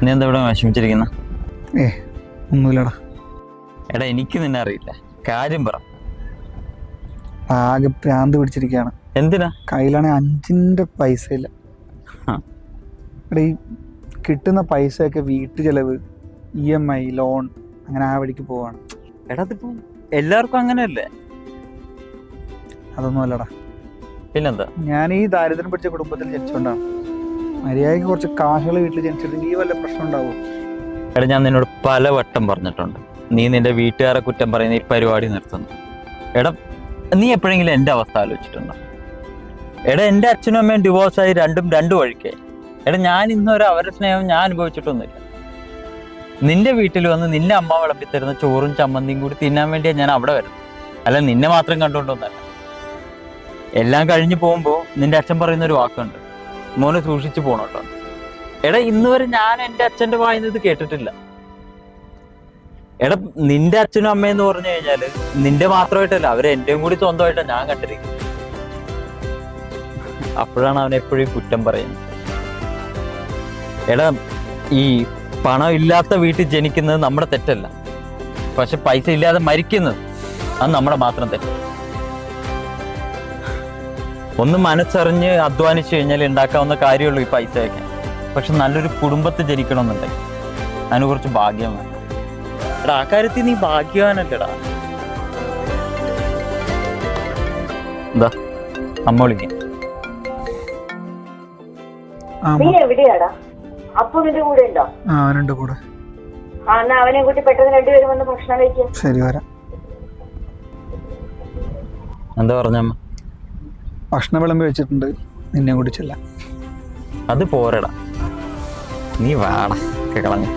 നീ എന്താ ഇവിടെ വിഷമിച്ചിരിക്കുന്ന? ഒന്നുമില്ലടാ. എടാ എനിക്ക് നിന്നെ അറിയില്ല, കാര്യം പറ. ആകെ ഭ്രാന്ത് പിടിച്ചിരിക്കുകയാണ്. എന്തിനാ? കയ്യിലാണെങ്കിൽ 5 പൈസ ഇല്ല. എടാ ഈ കിട്ടുന്ന പൈസയൊക്കെ വീട്ടു ചെലവ്, EMI, ലോൺ, അങ്ങനെ ആ വഴിക്ക് പോവാണ്. എടാ അതിപ്പോ എല്ലാവർക്കും അങ്ങനെയല്ലേ? അതൊന്നും അല്ലടാ. പിന്നെന്താ? ഞാൻ ഈ ദാരിദ്ര്യം പിടിച്ച കുടുംബത്തിൽ ജനിച്ചുകൊണ്ടാണ്. മര്യാദയ്ക്ക് കുറച്ച് കാശുകൾ വീട്ടിൽ ജനിച്ചിട്ടുണ്ടെങ്കിൽ ഈ വല്ല പ്രശ്നം ഉണ്ടാവും. എടാ ഞാൻ നിന്നോട് പലവട്ടം പറഞ്ഞിട്ടുണ്ട്, നീ നിന്റെ വീട്ടുകാരെ കുറ്റം പറയുന്ന ഈ പരിപാടി നിർത്തുന്നു. എടാ നീ എപ്പോഴെങ്കിലും എൻ്റെ അവസ്ഥ ആലോചിച്ചിട്ടുണ്ടോ? എടാ എൻ്റെ അച്ഛനും അമ്മയും ഡിവോഴ്സായി, രണ്ടു വഴിക്കായി. എടാ ഞാൻ ഇന്നൊരു അവരുടെ സ്നേഹം ഞാൻ അനുഭവിച്ചിട്ടൊന്നുമില്ല. നിന്റെ വീട്ടിൽ വന്ന് നിന്റെ അമ്മ വിളമ്പിത്തരുന്ന ചോറും ചമ്മന്തിയും കൂടി തിന്നാൻ വേണ്ടിയാണ് ഞാൻ അവിടെ വരുന്നത്, അല്ല നിന്നെ മാത്രം കണ്ടുകൊണ്ടൊന്നല്ല. എല്ലാം കഴിഞ്ഞ് പോകുമ്പോൾ നിന്റെ അച്ഛൻ പറയുന്നൊരു വാക്കുണ്ട്, മോനെ സൂക്ഷിച്ചു പോണോട്ടോ. എടാ ഇന്ന് വരെ ഞാൻ എൻ്റെ അച്ഛൻ്റെ വായുന്നത് കേട്ടിട്ടില്ല. എടാ നിന്റെ അച്ഛനും അമ്മയെന്ന് പറഞ്ഞു കഴിഞ്ഞാല് നിന്റെ മാത്രമായിട്ടല്ല, അവരെ എന്റെയും കൂടി സ്വന്തമായിട്ടാണ് ഞാൻ കണ്ടിരിക്കുന്നത്. അപ്പോഴാണ് അവൻ എപ്പോഴും കുറ്റം പറയുന്നത്. എടാ ഈ പണം ഇല്ലാത്ത വീട്ടിൽ ജനിക്കുന്നത് നമ്മുടെ തെറ്റല്ല, പക്ഷെ പൈസ ഇല്ലാതെ മരിക്കുന്നത് അത് നമ്മുടെ മാത്രം തെറ്റ്. ഒന്ന് മനസ്സറിഞ്ഞ് അധ്വാനിച്ചു കഴിഞ്ഞാൽ ഉണ്ടാക്കാവുന്ന കാര്യമുള്ളൂ ഈ പൈസയൊക്കെ. പക്ഷെ നല്ലൊരു കുടുംബത്തിൽ ജനിക്കണമെന്നുണ്ടെങ്കിൽ അതിന് കുറച്ച് ഭാഗ്യം വേണം. എടാ ആ കാര്യത്തിൽ നീ ഭാഗ്യവാനല്ലടാ. എന്താ അമ്മ വിളിക്കാൻ? നീ എവിടെയാടാ? അപ്പു നിന്റെ കൂടെ ഉണ്ടോ? അവനുണ്ട് കൂടെ. എന്നാ അവനെ കൂട്ടി പെട്ടെന്ന് രണ്ടുപേരും വന്ന് ഭക്ഷണം കഴിക്കാം. ശരി വരാം. എന്താ പറഞ്ഞമ്മ? ഭക്ഷണം വിളമ്പി വെച്ചിട്ടുണ്ട്, നിന്നെ കൂടി ചെല്ലാം. അത് പോരടാ, നീ വാട കളഞ്ഞു.